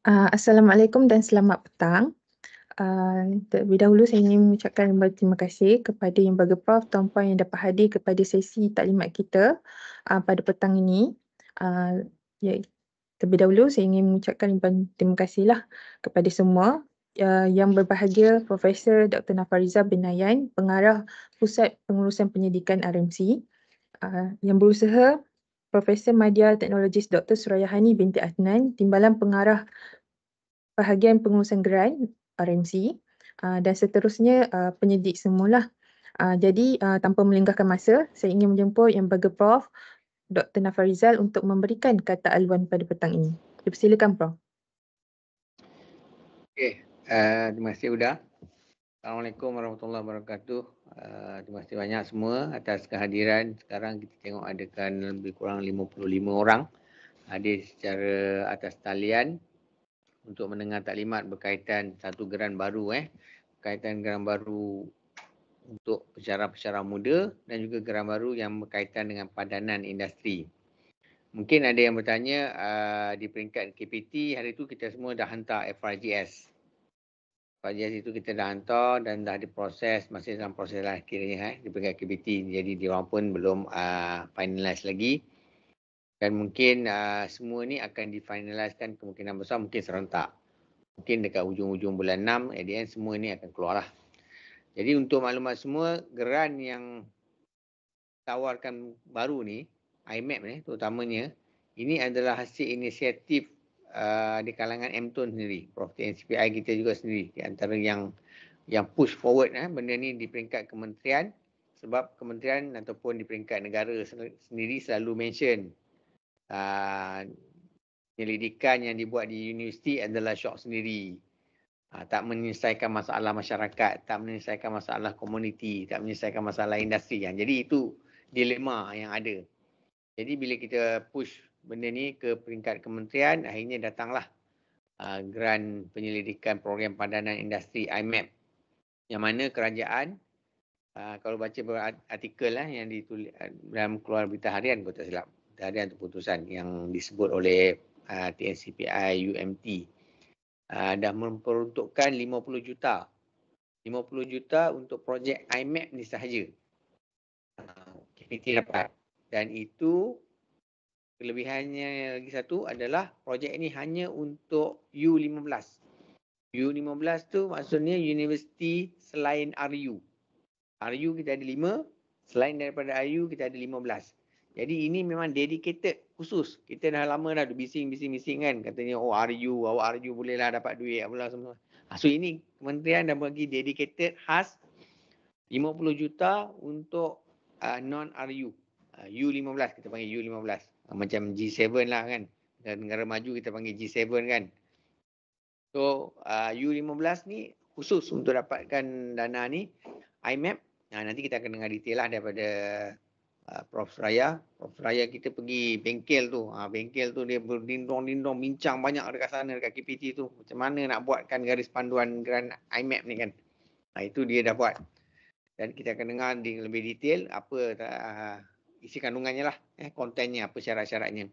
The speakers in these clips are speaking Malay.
Assalamualaikum dan selamat petang. Terlebih dahulu saya ingin mengucapkan terima kasih kepada Yang Berhormat Prof. Tuan-puan yang dapat hadir kepada sesi taklimat kita pada petang ini. Terlebih dahulu saya ingin mengucapkan terima kasihlah kepada semua yang berbahagia Profesor Dr. Nafariza bin Nayan, Pengarah Pusat Pengurusan Penyidikan RMC, yang berusaha Profesor Madya Teknologis Dr. Surayahani binti Adnan, Timbalan Pengarah Bahagian Pengurusan Geran RMC, dan seterusnya penyidik semualah. Jadi tanpa melengahkan masa, saya ingin menjemput Yang Berhormat Prof. Dr. Nafarizal untuk memberikan kata aluan pada petang ini. Dipersilakan Prof. Okey, terima kasih Uda. Assalamualaikum warahmatullahi wabarakatuh. Terima kasih banyak semua atas kehadiran. Sekarang kita tengok adakan lebih kurang 55 orang hadir secara atas talian untuk mendengar taklimat berkaitan satu geran baru berkaitan geran baru untuk pensyarah-pensyarah muda dan juga geran baru yang berkaitan dengan padanan industri. Mungkin ada yang bertanya di peringkat KPT hari itu kita semua dah hantar FRGS. FRGS itu kita dah hantar dan dah diproses, masih dalam proses lah kiranya di peringkat KPT. Jadi diorang pun belum finalize lagi. Dan mungkin semua ni akan difinaliskan kemungkinan besar mungkin serentak. Mungkin dekat hujung-hujung bulan 6, at the end semua ni akan keluar lah. Jadi untuk maklumat semua, geran yang tawarkan baru ni, IMAP ni terutamanya, ini adalah hasil inisiatif di kalangan MTUN sendiri. Prof TNCPI kita juga sendiri di antara yang push forward benda ni di peringkat kementerian, sebab kementerian ataupun di peringkat negara sendiri selalu mention penyelidikan yang dibuat di universiti adalah syok sendiri. Tak menyelesaikan masalah masyarakat, tak menyelesaikan masalah komuniti, tak menyelesaikan masalah industri. Jadi itu dilema yang ada. Jadi bila kita push benda ni ke peringkat kementerian, akhirnya datanglah geran penyelidikan program padanan industri IMAP. Yang mana kerajaan, kalau baca artikel yang ditulis dalam keluar berita harian, kalau tak silap, berita harian atau putusan yang disebut oleh TNCPI UMT, dah memperuntukkan 50 juta. 50 juta untuk projek IMAP ni sahaja. KPT dapat. Dan itu Kelebihannya lagi satu adalah projek ini hanya untuk U15. U15 tu maksudnya universiti selain RU. RU kita ada 5, selain daripada RU kita ada 15. Jadi ini memang dedicated khusus. Kita dah lama dah bising kan. Katanya RU, awak RU bolehlah dapat duit apalah semua. So ini kementerian dah bagi dedicated khas 50 juta untuk non-RU. U15 kita panggil U15. Macam G7 lah kan. Dan negara maju kita panggil G7 kan. So U15 ni khusus untuk dapatkan dana ni. IMAP, nanti kita akan dengar detail lah daripada Prof. Raya. Prof. Raya kita pergi bengkel tu. Bengkel tu dia berdindong-dindong bincang banyak dekat sana, dekat KPT tu. Macam mana nak buatkan garis panduan grant IMAP ni kan. Itu dia dah buat. Dan kita akan dengar lebih detail apa isi kandungannya lah, kontennya, apa syarat-syaratnya.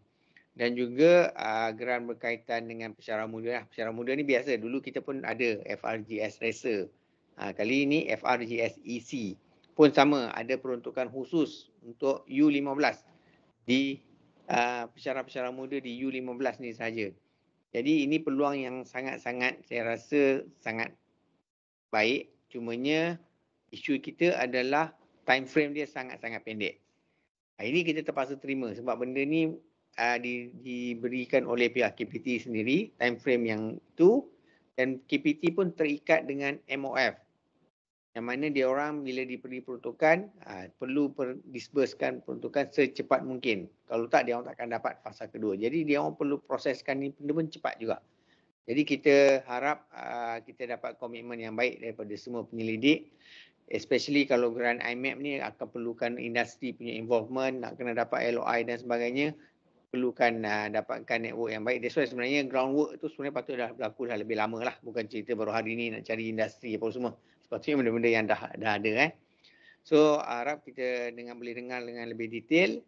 Dan juga geran berkaitan dengan pesara muda lah. Pesara muda ni biasa, dulu kita pun ada FRGS Racer. Kali ini FRGS EC pun sama, ada peruntukan khusus untuk U15 di pesara-pesara muda di U15 ni saja. Jadi ini peluang yang sangat-sangat saya rasa sangat baik. Cumanya isu kita adalah time frame dia sangat-sangat pendek. Ini kita terpaksa terima sebab benda ni diberikan oleh pihak KPT sendiri, time frame yang itu, dan KPT pun terikat dengan MOF. Yang mana dia orang bila diberi peruntukan, perlu disbursekan peruntukan secepat mungkin. Kalau tak, dia orang takkan dapat fasa kedua. Jadi dia orang perlu proseskan ni pun cepat juga. Jadi kita harap kita dapat komitmen yang baik daripada semua penyelidik. Especially kalau grant IMAP ni akan perlukan industri punya involvement, nak kena dapat LOI dan sebagainya, perlukan dapatkan network yang baik. That's why sebenarnya groundwork tu sebenarnya patut dah berlaku dah lebih lama lah. Bukan cerita baru hari ni nak cari industri apa semua. Sepatutnya benda-benda yang dah ada. So harap kita boleh dengar dengan lebih detail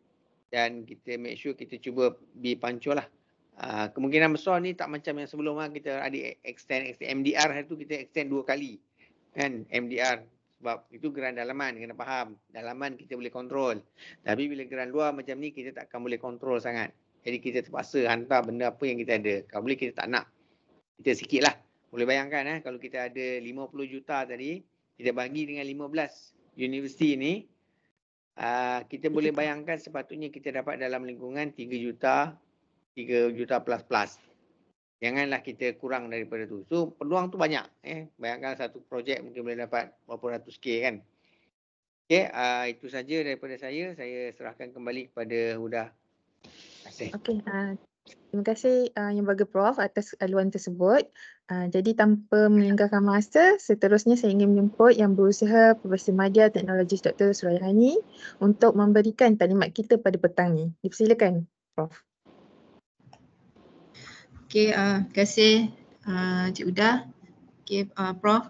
dan kita make sure kita cuba be punctual lah. Kemungkinan besar ni tak macam yang sebelum lah. Kita ada extend MDR hari tu kita extend 2 kali. Kan MDR. Sebab itu geran dalaman, kena faham. Dalaman kita boleh kontrol. Tapi bila geran luar macam ni, kita takkan boleh kontrol sangat. Jadi kita terpaksa hantar benda apa yang kita ada. Kalau boleh kita tak nak. Kita sikit lah. Boleh bayangkan kalau kita ada 50 juta tadi, kita bagi dengan 15 universiti ni, kita boleh bayangkan sepatutnya kita dapat dalam lingkungan 3 juta plus. Janganlah kita kurang daripada tu. So peluang tu banyak. Bayangkan satu projek mungkin boleh dapat berapa ratus K kan. Okey, itu saja daripada saya. Saya serahkan kembali kepada Huda. Terima kasih. Okey, terima kasih Yang Berbahagia Prof atas aluan tersebut. Jadi tanpa melengahkan masa, seterusnya saya ingin menjemput Yang Berusaha Profesor Madya Teknologis Dr. Suraihani untuk memberikan taklimat kita pada petang ni. Dipersilakan, Prof. Okey, terima kasih Cik Huda. Okey, Prof.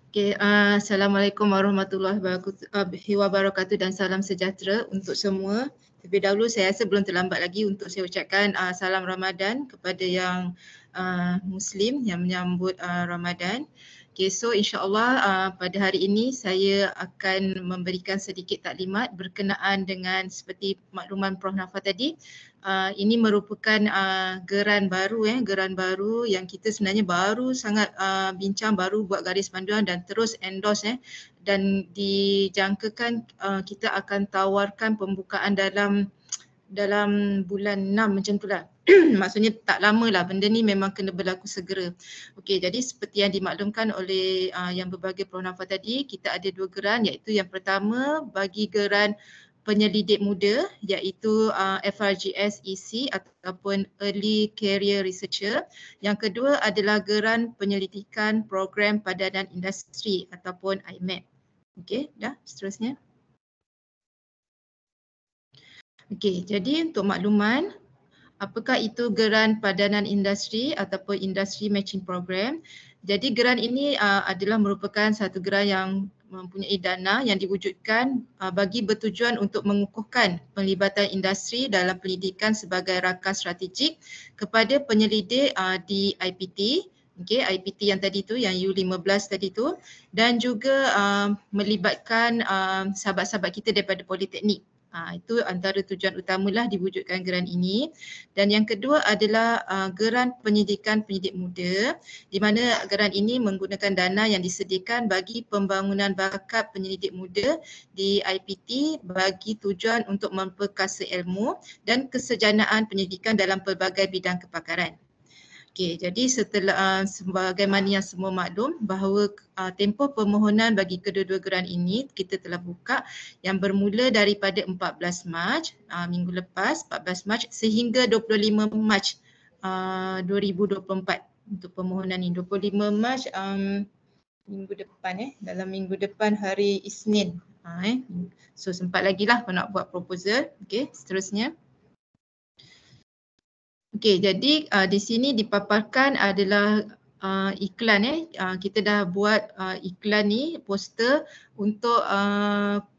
Okey, Assalamualaikum warahmatullahi wabarakatuh dan salam sejahtera untuk semua. Terlebih dahulu saya rasa belum terlambat lagi untuk saya ucapkan salam Ramadan kepada yang Muslim yang menyambut Ramadan. Okay, so insyaAllah pada hari ini saya akan memberikan sedikit taklimat berkenaan dengan seperti makluman Prof Nafa tadi. Ini merupakan geran baru yang kita sebenarnya baru sangat bincang, baru buat garis panduan dan terus endorse dan dijangkakan kita akan tawarkan pembukaan dalam bulan 6 macam itulah. Maksudnya tak lama lah, benda ni memang kena berlaku segera. Okey, jadi seperti yang dimaklumkan oleh Yang Berbahagia Prof Nafa tadi, kita ada 2 geran, iaitu yang pertama bagi geran penyelidik muda iaitu FRGS EC ataupun Early Career Researcher. Yang kedua adalah geran penyelidikan program padanan industri ataupun IMAP. Okey, dah seterusnya. Okey, jadi untuk makluman, apakah itu geran padanan industri ataupun industry matching program? Jadi geran ini adalah merupakan satu geran yang mempunyai dana yang diwujudkan bagi bertujuan untuk mengukuhkan penglibatan industri dalam pendidikan sebagai rakan strategik kepada penyelidik di IPT. Okey, IPT yang tadi tu, yang U15 tadi tu, dan juga melibatkan sahabat-sahabat kita daripada politeknik. Itu antara tujuan utamalah diwujudkan geran ini. Dan yang kedua adalah geran penyidikan penyidik muda, di mana geran ini menggunakan dana yang disediakan bagi pembangunan bakat penyidik muda di IPT bagi tujuan untuk memperkasa ilmu dan kesejanaan penyidikan dalam pelbagai bidang kepakaran. Okey, jadi setelah sebagaimana yang semua maklum bahawa tempoh permohonan bagi kedua-dua geran ini kita telah buka yang bermula daripada 14 Mac minggu lepas 14 Mac sehingga 25 Mac 2024 untuk permohonan ini. 25 Mac minggu depan dalam minggu depan hari Isnin. So sempat lagi lah nak buat proposal. Okey, seterusnya. Okey, jadi di sini dipaparkan adalah iklan kita dah buat iklan ni, poster untuk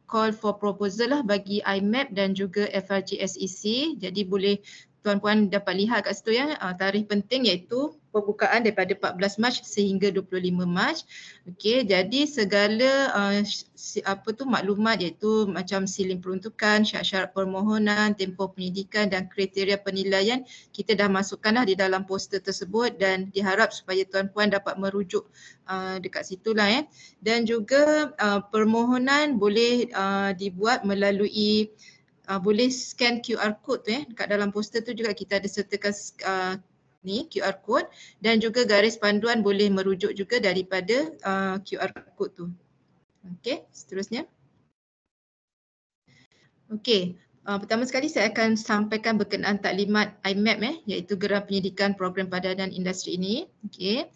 call for proposal lah bagi IMAP dan juga FRGSEC. Jadi boleh tuan-puan dapat lihat kat situ tarikh penting iaitu pembukaan daripada 14 Mac sehingga 25 Mac. Okey, jadi segala maklumat iaitu macam silin peruntukan, syarat-syarat permohonan, tempoh penyidikan dan kriteria penilaian kita dah masukkanlah di dalam poster tersebut dan diharap supaya tuan-puan dapat merujuk dekat situlah Dan juga permohonan boleh dibuat melalui boleh scan QR code dekat dalam poster tu juga kita ada sertakan ni QR code dan juga garis panduan boleh merujuk juga daripada QR code tu. Okey, seterusnya. Okey, pertama sekali saya akan sampaikan berkenaan taklimat IMAP iaitu Geran Penyidikan Program Padanan Industri ini. Okey.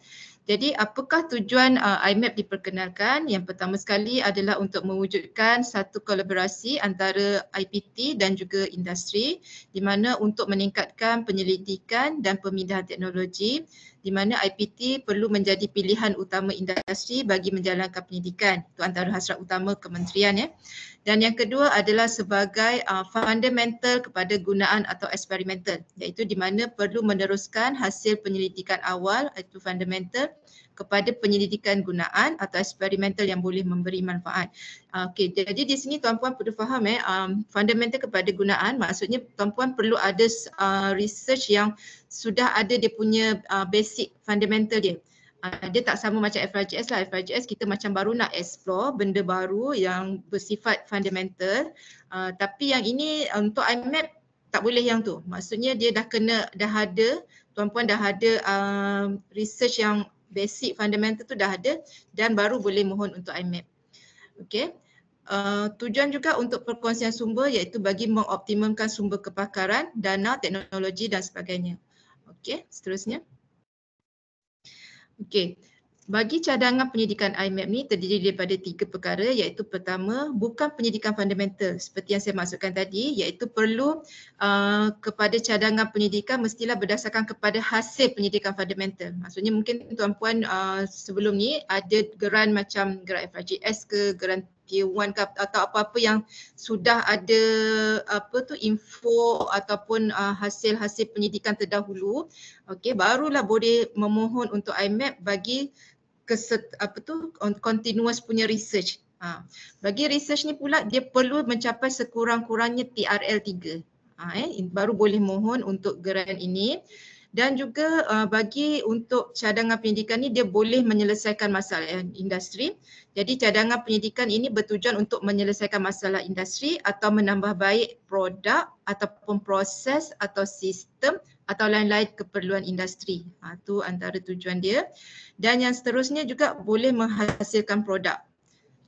Jadi apakah tujuan IMAP diperkenalkan? Yang pertama sekali adalah untuk mewujudkan satu kolaborasi antara IPT dan juga industri di mana untuk meningkatkan penyelidikan dan pemindahan teknologi di mana IPT perlu menjadi pilihan utama industri bagi menjalankan penyidikan. Itu antara hasrat utama kementerian Dan yang kedua adalah sebagai fundamental kepada gunaan atau eksperimental iaitu di mana perlu meneruskan hasil penyelidikan awal iaitu fundamental kepada penyelidikan gunaan atau eksperimental yang boleh memberi manfaat. Okey, jadi di sini tuan-puan perlu faham fundamental kepada gunaan maksudnya tuan-puan perlu ada research yang sudah ada dia punya basic fundamental dia. Dia tak sama macam FRGS lah. FRGS kita macam baru nak explore benda baru yang bersifat fundamental. Tapi yang ini untuk IMAP tak boleh yang tu. Maksudnya dia dah ada, tuan-puan dah ada research yang basic fundamental tu dah ada dan baru boleh mohon untuk IMAP. Okey. Tujuan juga untuk perkongsian sumber iaitu bagi mengoptimumkan sumber kepakaran, dana, teknologi dan sebagainya. Okey, seterusnya. Okey. Bagi cadangan penyidikan IMAP ni terdiri daripada 3 perkara iaitu pertama bukan penyidikan fundamental seperti yang saya maksudkan tadi iaitu perlu kepada cadangan penyidikan mestilah berdasarkan kepada hasil penyidikan fundamental. Maksudnya mungkin tuan-puan sebelum ni ada geran macam geran FRGS ke geran Tier 1 ke atau apa-apa yang sudah ada info ataupun hasil-hasil penyidikan terdahulu. Okey, barulah boleh memohon untuk IMAP bagi continuous punya research. Bagi research ni pula dia perlu mencapai sekurang-kurangnya TRL 3. Baru boleh mohon untuk geran ini. Dan juga bagi untuk cadangan penyidikan ni dia boleh menyelesaikan masalah industri. Jadi cadangan penyidikan ini bertujuan untuk menyelesaikan masalah industri atau menambah baik produk ataupun proses atau sistem atau lain-lain keperluan industri. Itu antara tujuan dia. Dan yang seterusnya juga boleh menghasilkan produk.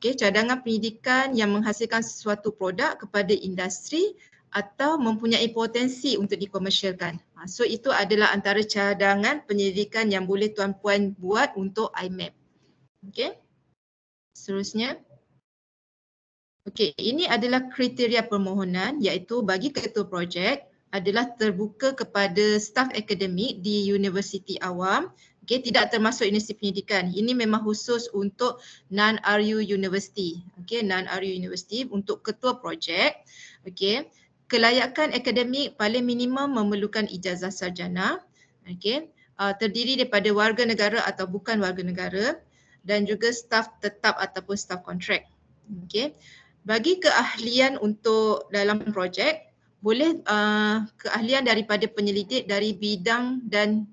Okey, cadangan penyidikan yang menghasilkan sesuatu produk kepada industri atau mempunyai potensi untuk dikomersialkan. So itu adalah antara cadangan penyelidikan yang boleh tuan-puan buat untuk IMAP. Okey. Seterusnya. Okey, ini adalah kriteria permohonan iaitu bagi ketua projek adalah terbuka kepada staf akademik di universiti awam. Okey, tidak termasuk universiti pendidikan. Ini memang khusus untuk non-RU university. Okey, non-RU university untuk ketua projek. Okey. Kelayakan akademik paling minimum memerlukan ijazah sarjana. Okey. Terdiri daripada warga negara atau bukan warga negara dan juga staf tetap ataupun staf kontrak. Okey. Bagi keahlian untuk dalam projek, boleh keahlian daripada penyelidik dari bidang dan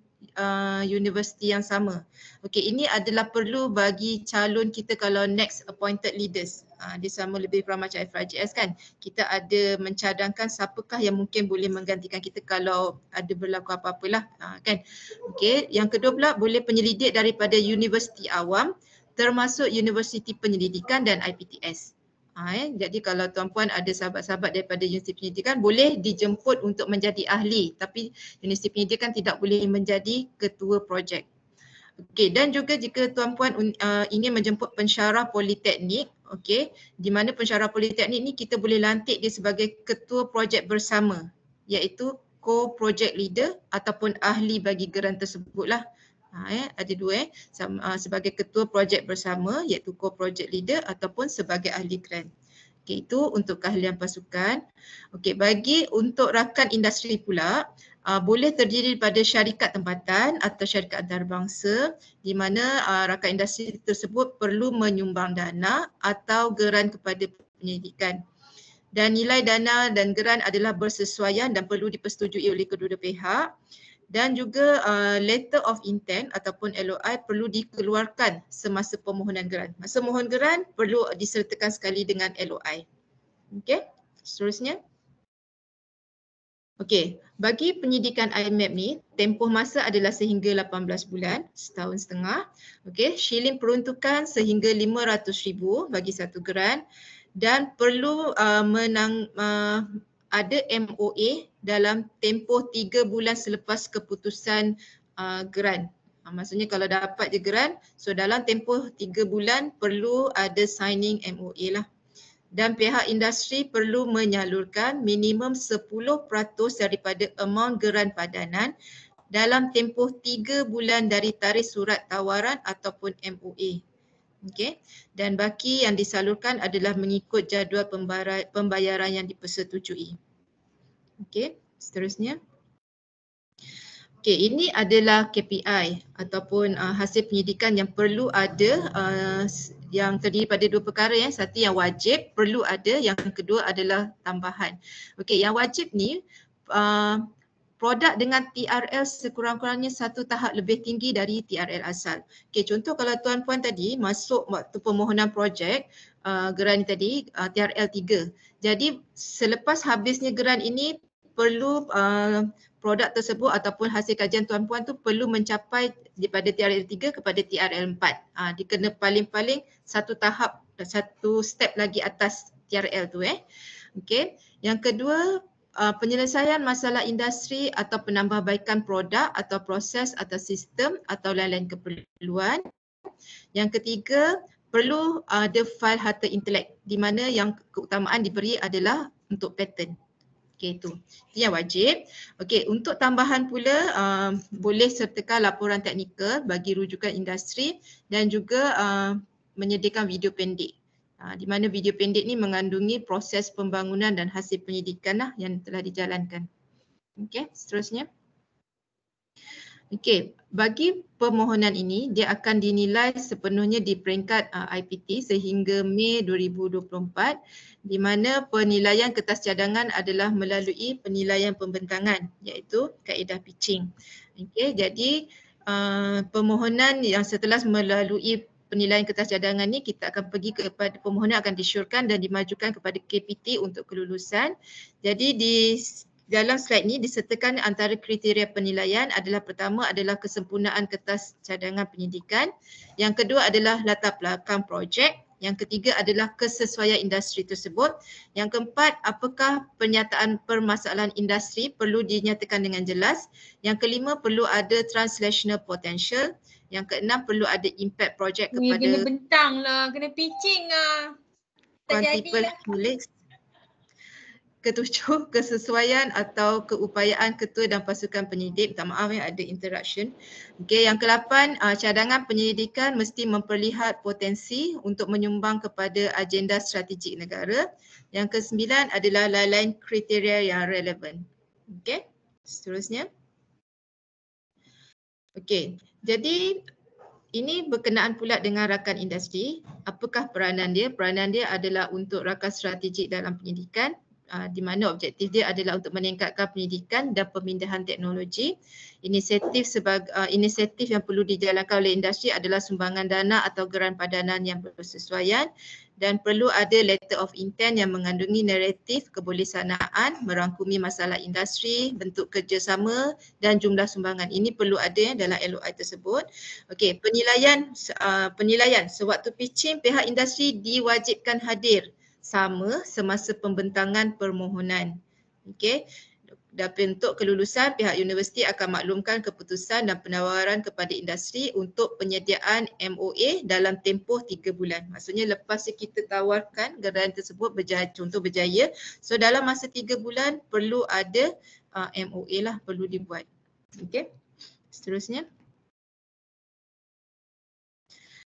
universiti yang sama. Okey, ini adalah perlu bagi calon kita kalau next appointed leaders. Dia sama lebih kurang macam FRJS kan. Kita ada mencadangkan siapakah yang mungkin boleh menggantikan kita kalau ada berlaku apa-apalah kan. Okey, yang kedua pula boleh penyelidik daripada universiti awam termasuk Universiti Penyelidikan dan IPTS. Jadi kalau tuan-puan ada sahabat-sahabat daripada Universiti Pendidikan boleh dijemput untuk menjadi ahli, tapi Universiti Pendidikan tidak boleh menjadi ketua projek. Okey, dan juga jika tuan-puan ingin menjemput pensyarah politeknik, okey, di mana pensyarah politeknik ni kita boleh lantik dia sebagai ketua projek bersama, iaitu co-project leader ataupun ahli bagi geran tersebutlah. Ada dua sebagai ketua projek bersama iaitu co-project leader ataupun sebagai ahli grant. Okey, itu untuk keahlian pasukan. Okey, bagi untuk rakan industri pula, boleh terdiri daripada syarikat tempatan atau syarikat antarabangsa di mana rakan industri tersebut perlu menyumbang dana atau geran kepada penyelidikan. Dan nilai dana dan geran adalah bersesuaian dan perlu dipersetujui oleh kedua-dua pihak. Dan juga letter of intent ataupun LOI perlu dikeluarkan semasa permohonan geran. Masa mohon geran perlu disertakan sekali dengan LOI. Okey, seterusnya. Okey, bagi penyidikan IMAP ni, tempoh masa adalah sehingga 18 bulan, setahun setengah. Okey, shilling peruntukan sehingga 500,000 bagi satu geran dan perlu ada MOA dalam tempoh 3 bulan selepas keputusan geran. Maksudnya kalau dapat je geran, so dalam tempoh 3 bulan perlu ada signing MOA lah. Dan pihak industri perlu menyalurkan minimum 10% daripada amount geran padanan dalam tempoh 3 bulan dari tarikh surat tawaran ataupun MOA. Okey. Dan baki yang disalurkan adalah mengikut jadual pembayaran yang dipersetujui. Okey, seterusnya. Okey, ini adalah KPI ataupun hasil penyidikan yang perlu ada yang terdiri pada dua perkara ya. Satu yang wajib perlu ada, yang kedua adalah tambahan. Okey, yang wajib ni produk dengan TRL sekurang-kurangnya satu tahap lebih tinggi dari TRL asal. Okey, contoh kalau tuan-puan tadi masuk waktu permohonan projek geran tadi TRL 3. Jadi selepas habisnya geran ini perlu produk tersebut ataupun hasil kajian tuan-puan tu perlu mencapai daripada TRL 3 kepada TRL 4. Dia kena paling-paling satu tahap, satu step lagi atas TRL tu Okey. Yang kedua, penyelesaian masalah industri atau penambahbaikan produk atau proses atau sistem atau lain-lain keperluan. Yang ketiga, perlu ada fail harta intelek di mana yang keutamaan diberi adalah untuk patent. Okey, itu yang wajib. Okey, untuk tambahan pula boleh sertakan laporan teknikal bagi rujukan industri dan juga menyediakan video pendek. Di mana video pendek ni mengandungi proses pembangunan dan hasil penyidikan lah yang telah dijalankan. Okey, seterusnya. Okey, bagi permohonan ini dia akan dinilai sepenuhnya di peringkat IPT sehingga Mei 2024 di mana penilaian kertas cadangan adalah melalui penilaian pembentangan iaitu kaedah pitching. Okey, jadi permohonan yang setelah melalui penilaian kertas cadangan ni kita akan pergi kepada permohonan akan disyorkan dan dimajukan kepada KPT untuk kelulusan. Jadi di dalam slide ni disertakan antara kriteria penilaian adalah pertama adalah kesempurnaan kertas cadangan penyidikan, yang kedua adalah latar belakang projek, yang ketiga adalah kesesuaian industri tersebut, yang keempat apakah pernyataan permasalahan industri perlu dinyatakan dengan jelas, yang kelima perlu ada translational potential, yang keenam perlu ada impact projek kepada kena bentang lah, kena pitching lah. Tak jadi lah. Ketujuh, kesesuaian atau keupayaan ketua dan pasukan penyidik. Minta maaf ada interruption. Okey, yang ke-8, cadangan penyelidikan mesti memperlihat potensi untuk menyumbang kepada agenda strategik negara. Yang ke-9 adalah lain-lain kriteria yang relevan. Okey, seterusnya. Okey, jadi ini berkenaan pula dengan rakan industri. Apakah peranan dia? Peranan dia adalah untuk rakan strategik dalam pendidikan, di mana objektif dia adalah untuk meningkatkan pendidikan dan pemindahan teknologi. Inisiatif yang perlu dijalankan oleh industri adalah sumbangan dana atau geran padanan yang bersesuaian, dan perlu ada letter of intent yang mengandungi naratif kebolehsanaan, merangkumi masalah industri, bentuk kerjasama dan jumlah sumbangan. Ini perlu ada dalam LOI tersebut. Okey, penilaian sewaktu pitching pihak industri diwajibkan hadir sama semasa pembentangan permohonan. Okey. Dan untuk kelulusan, pihak universiti akan maklumkan keputusan dan penawaran kepada industri untuk penyediaan MOA dalam tempoh 3 bulan. Maksudnya lepas kita tawarkan geran tersebut berjaya, so dalam masa 3 bulan perlu ada MOA lah, perlu dibuat. Okey. Seterusnya.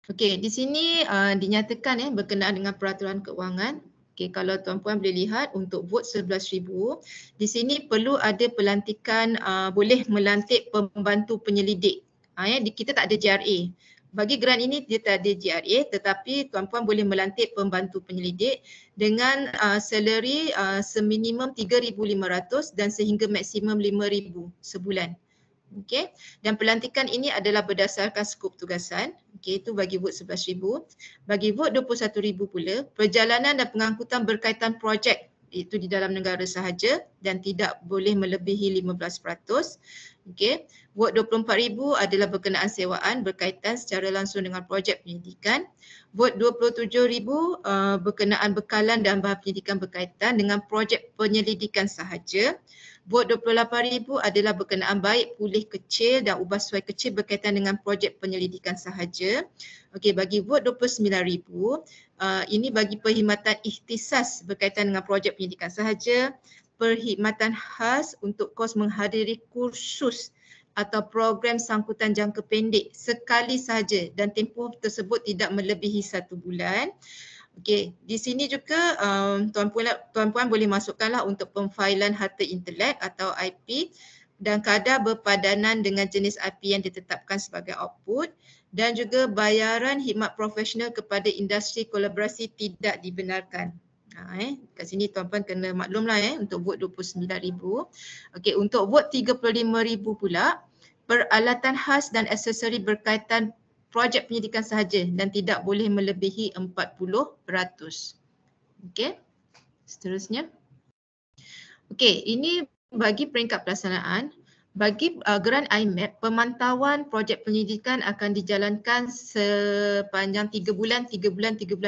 Okey, di sini dinyatakan berkenaan dengan peraturan keuangan. Okey, kalau tuan-puan boleh lihat untuk vote 11,000, di sini perlu ada pelantikan, boleh melantik pembantu penyelidik. Kita tak ada GRA. Bagi grant ini dia tak ada GRA, tetapi tuan-puan boleh melantik pembantu penyelidik dengan salary seminimum 3,500 dan sehingga maksimum 5,000 sebulan. Okey, dan pelantikan ini adalah berdasarkan skop tugasan. Okey, itu bagi vote 11,000. Bagi vote 21,000 pula, perjalanan dan pengangkutan berkaitan projek itu di dalam negara sahaja dan tidak boleh melebihi 15%. Okey, vote 24,000 adalah berkenaan sewaan berkaitan secara langsung dengan projek pendidikan. Vote 27,000 berkenaan bekalan dan bahan pendidikan berkaitan dengan projek penyelidikan sahaja. Vote 28,000 adalah berkenaan baik pulih kecil dan ubah suai kecil berkaitan dengan projek penyelidikan sahaja. Okey, bagi vote 29,000, ini bagi perkhidmatan ikhtisas berkaitan dengan projek pendidikan sahaja, perkhidmatan khas untuk kos menghadiri kursus atau program sangkutan jangka pendek sekali sahaja dan tempoh tersebut tidak melebihi 1 bulan. Okey, di sini juga tuan-puan boleh masukkanlah untuk pemfailan harta intelek atau IP dan kadar berpadanan dengan jenis IP yang ditetapkan sebagai output, dan juga bayaran khidmat profesional kepada industri kolaborasi tidak dibenarkan. Kat sini tuan-puan kena maklumlah untuk vote 29,000. Okey, untuk vote 35,000 pula, peralatan khas dan aksesori berkaitan projek pendidikan sahaja dan tidak boleh melebihi 40%. Okey. Seterusnya. Okey, ini bagi peringkat pelaksanaan. Bagi geran IMAP, pemantauan projek pendidikan akan dijalankan sepanjang 3 bulan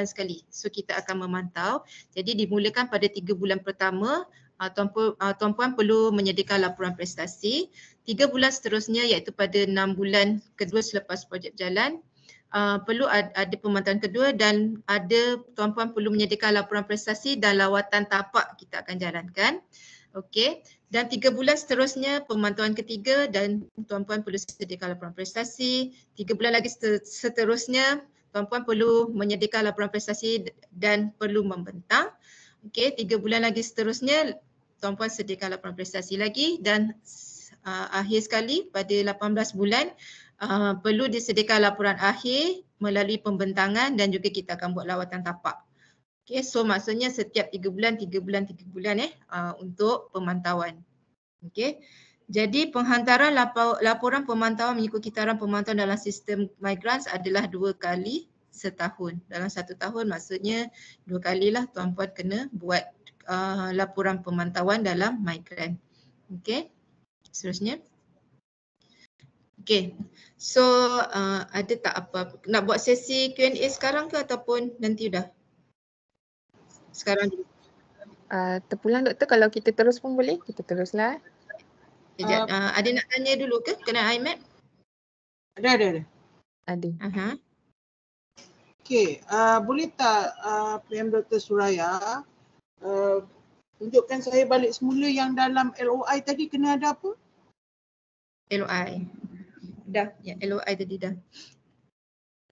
sekali. So kita akan memantau. Jadi dimulakan pada 3 bulan pertama, tuan-puan perlu menyediakan laporan prestasi. 3 bulan seterusnya iaitu pada 6 bulan kedua selepas projek jalan, perlu ada pemantauan kedua dan tuan-puan perlu menyediakan laporan prestasi dan lawatan tapak kita akan jalankan. Okey, dan 3 bulan seterusnya pemantauan ketiga dan tuan-puan perlu sediakan laporan prestasi. 3 bulan lagi seterusnya tuan-puan perlu menyediakan laporan prestasi dan perlu membentang. Okey, 3 bulan lagi seterusnya tuan-puan sediakan laporan prestasi lagi, dan akhir sekali pada 18 bulan perlu disediakan laporan akhir melalui pembentangan dan juga kita akan buat lawatan tapak. Okay, so maksudnya setiap 3 bulan untuk pemantauan. Okay. Jadi penghantaran laporan pemantauan mengikut kitaran pemantauan dalam sistem Migrants adalah 2 kali setahun. Dalam 1 tahun maksudnya 2 kalilah tuan-puan kena buat laporan pemantauan dalam Migrant. Okay. Seterusnya. Okay. So ada tak apa? Nak buat sesi Q&A sekarang ke ataupun nanti dah? Sekarang dulu. Terpulang doktor, kalau kita terus pun boleh, kita teruslah. Sekejap. Ada nak tanya dulu ke kena IMAP? Ada. Ada. Okey, boleh tak PM Dr. Suraya tunjukkan saya balik semula yang dalam LOI tadi kena ada apa? LOI. Dah, ya LOI tadi dah.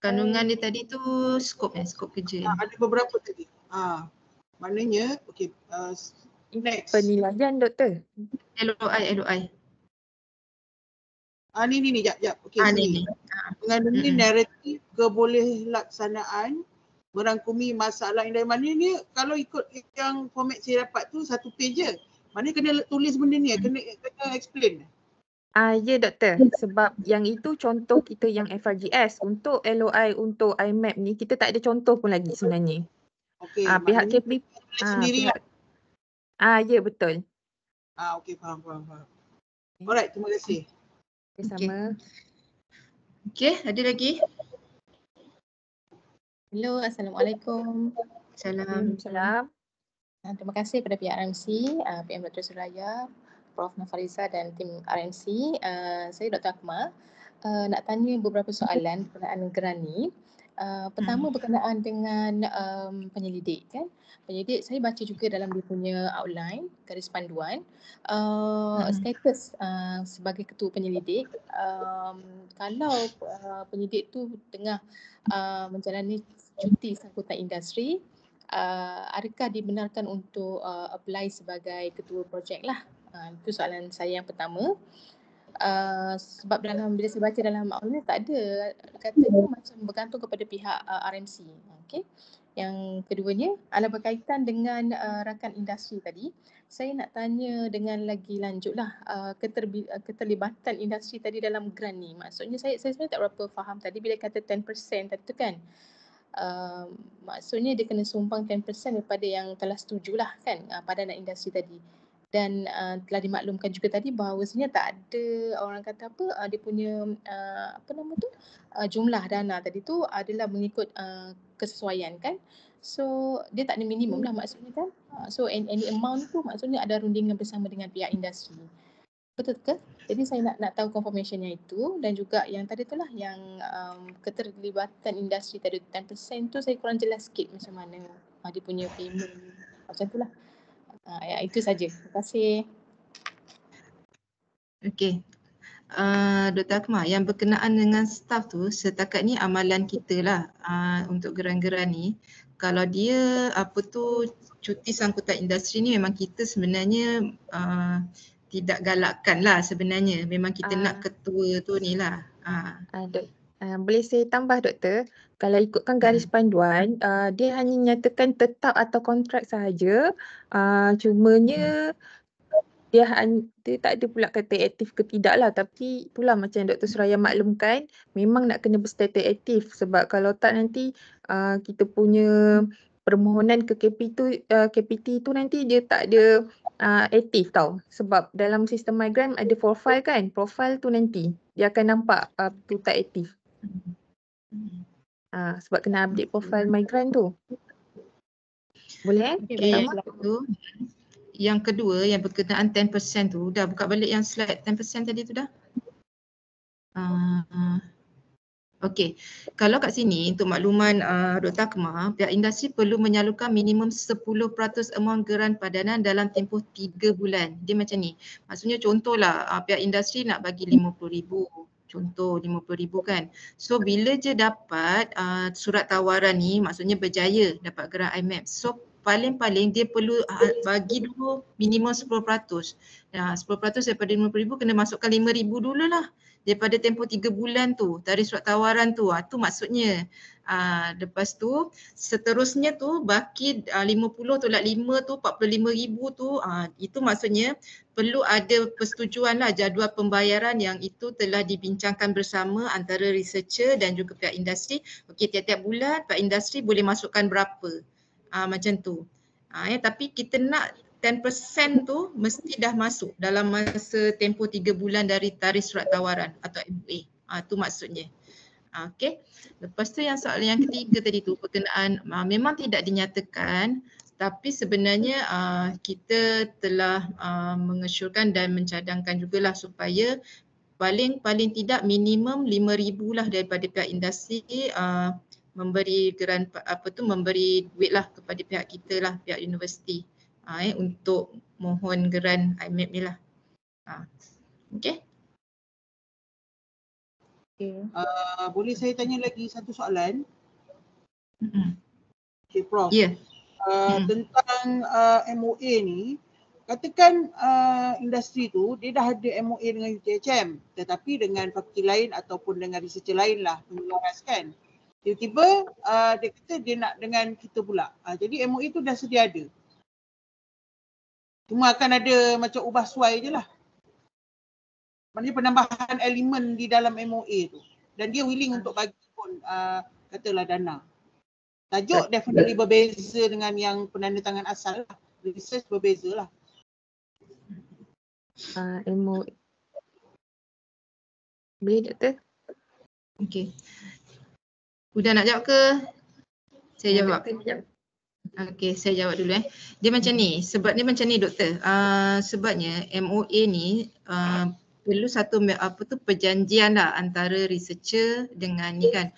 Kandungan dia tadi tu skop kerja. Ada beberapa tadi. Maknanya okey, next. Penilaian doktor. LOI. Ni, jap. Okey, Ni. sorry. Mengandungi naratif kebolehkelaksanaan merangkumi masalah yang dari mana ni, kalau ikut yang format saya dapat tu satu page je. Mana kena tulis benda ni, kena explain. Ya doktor, sebab yang itu contoh kita yang FRGS. Untuk LOI untuk IMAP ni kita tak ada contoh pun lagi sebenarnya. Okey, Pihak maknanya KP tulis sendirilah. ya betul. Okey, faham. Alright, terima kasih. Sama. Okey, ada lagi? Hello, Assalamualaikum. Salam. Salam. Terima kasih kepada pihak RMC, PM Dr. Suraya, Prof. Nafariza dan tim RMC. Saya Dr. Akmal. Nak tanya beberapa soalan berkenaan grant ni. Pertama berkenaan dengan penyelidik kan. Penyelidik saya baca juga dalam dia punya outline, garis panduan. Status sebagai ketua penyelidik, kalau penyelidik tu tengah menjalani cuti sangkutan industri, adakah dibenarkan untuk apply sebagai ketua projek lah? Itu soalan saya yang pertama. Sebab bila saya baca dalam outline tak ada, katanya macam bergantung kepada pihak RMC. Okay. Yang keduanya adalah berkaitan dengan rakan industri tadi. Saya nak tanya dengan lagi lanjut lah keterlibatan industri tadi dalam grant ni. Maksudnya saya sebenarnya tak berapa faham tadi bila kata 10% tadi tu kan. Maksudnya dia kena sumbang 10% daripada yang telah setujulah kan padanan industri tadi. Dan telah dimaklumkan juga tadi bahawasanya tak ada orang kata dia punya jumlah dana tadi tu adalah mengikut kesesuaian kan. So dia tak ada minimum lah maksudnya kan. So any amount tu maksudnya ada rundingan bersama dengan pihak industri. Betul ke? Jadi saya nak tahu confirmationnya itu, dan juga yang tadi tu lah yang keterlibatan industri tadi 10% tu saya kurang jelas sikit macam mana dia punya payment macam tu lah. Itu saja. Terima kasih. Okey. Dr. Akmal, yang berkenaan dengan staff tu setakat ni amalan kita lah untuk geran-geran ni. Kalau dia cuti sangkutan industri ni memang kita sebenarnya tidak galakkan lah sebenarnya. Memang kita nak ketua tu ni lah. Boleh saya tambah doktor? Kalau ikutkan garis panduan, dia hanya nyatakan tetap atau kontrak sahaja. Cumanya dia tak ada pula kata aktif ke tidak lah. Tapi itulah macam Dr. Suraya maklumkan, memang nak kena berstatus aktif. Sebab kalau tak nanti kita punya permohonan ke KPT tu nanti dia tak ada aktif tau. Sebab dalam sistem migrant ada profile kan. Profile tu nanti dia akan nampak tu tak aktif. Sebab kena update profile migrant tu. Boleh Okay, yang kedua yang berkenaan 10% tu, dah buka balik yang slide 10% tadi tu dah? Okey, kalau kat sini untuk makluman Dr. Akmal, pihak industri perlu menyalurkan minimum 10% amount geran padanan dalam tempoh 3 bulan. Dia macam ni. Maksudnya contohlah pihak industri nak bagi 50,000. Contoh 50,000 kan. So bila je dapat surat tawaran ni, maksudnya berjaya dapat geran IMAP. So paling-paling dia perlu bagi dulu minimum 10%. 10% daripada 50,000 kena masukkan 5,000 dululah. Daripada tempoh 3 bulan tu, tarikh surat tawaran tu. Tu maksudnya. Lepas tu seterusnya tu baki 50 tolak 5 tu 45,000 tu, itu maksudnya perlu ada persetujuan lah jadual pembayaran yang itu telah dibincangkan bersama antara researcher dan juga pihak industri. Okey, tiap-tiap bulan pihak industri boleh masukkan berapa. Macam tu. Tapi kita nak 10% tu mesti dah masuk dalam masa tempoh 3 bulan dari tarikh surat tawaran atau MOA. Tu maksudnya. Okey. Lepas tu yang soalan yang ketiga tadi tu berkenaan memang tidak dinyatakan, tapi sebenarnya kita telah mengesyorkan dan mencadangkan jugalah supaya paling tidak minimum 5,000 lah daripada pihak industri memberi geran memberi duit lah kepada pihak kita lah, pihak universiti untuk mohon geran IMAP ni lah. Okey. Boleh saya tanya lagi satu soalan? Okey, Prof. Ya. Tentang MOA ni, katakan industri tu dia dah ada MOA dengan UTHM tetapi dengan fakulti lain ataupun dengan researcher lain lah menyelaraskan. Tiba-tiba dia kata dia nak dengan kita pula. Jadi MOA tu dah sedia ada. Cuma akan ada macam ubah suai je lah. Maknanya penambahan elemen di dalam MOA tu. Dan dia willing untuk bagi pun katalah dana. Tajuk definitely berbeza dengan yang penandatangan asal lah. Research berbeza lah. MOA. Boleh Doktor? Okey. Udah nak jawab ke? Saya jawab. Okey, saya jawab dulu Dia macam ni, sebab dia macam ni Doktor. Sebabnya MOA ni perlu satu perjanjian lah antara researcher dengan ni kan.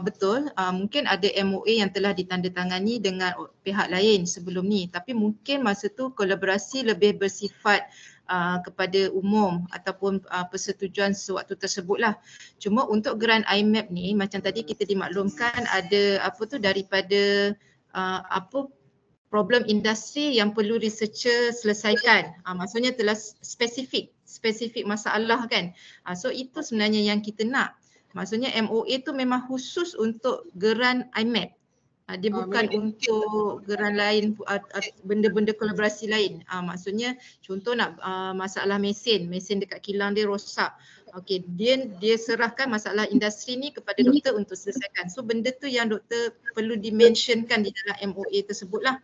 Betul, mungkin ada MOA yang telah ditandatangani dengan pihak lain sebelum ni, tapi mungkin masa tu kolaborasi lebih bersifat kepada umum ataupun persetujuan sewaktu tersebut lah. Cuma untuk grant IMAP ni macam tadi kita dimaklumkan ada daripada problem industri yang perlu researcher selesaikan. Maksudnya telah spesifik masalah kan. So itu sebenarnya yang kita nak. Maksudnya MOA tu memang khusus untuk geran IMAP. Dia bukan untuk geran lain, benda-benda kolaborasi lain. Maksudnya contoh nak masalah mesin dekat kilang dia rosak. Okey, dia serahkan masalah industri ni kepada doktor untuk selesaikan. So benda tu yang doktor perlu dimentionkan di dalam MOA tersebut lah.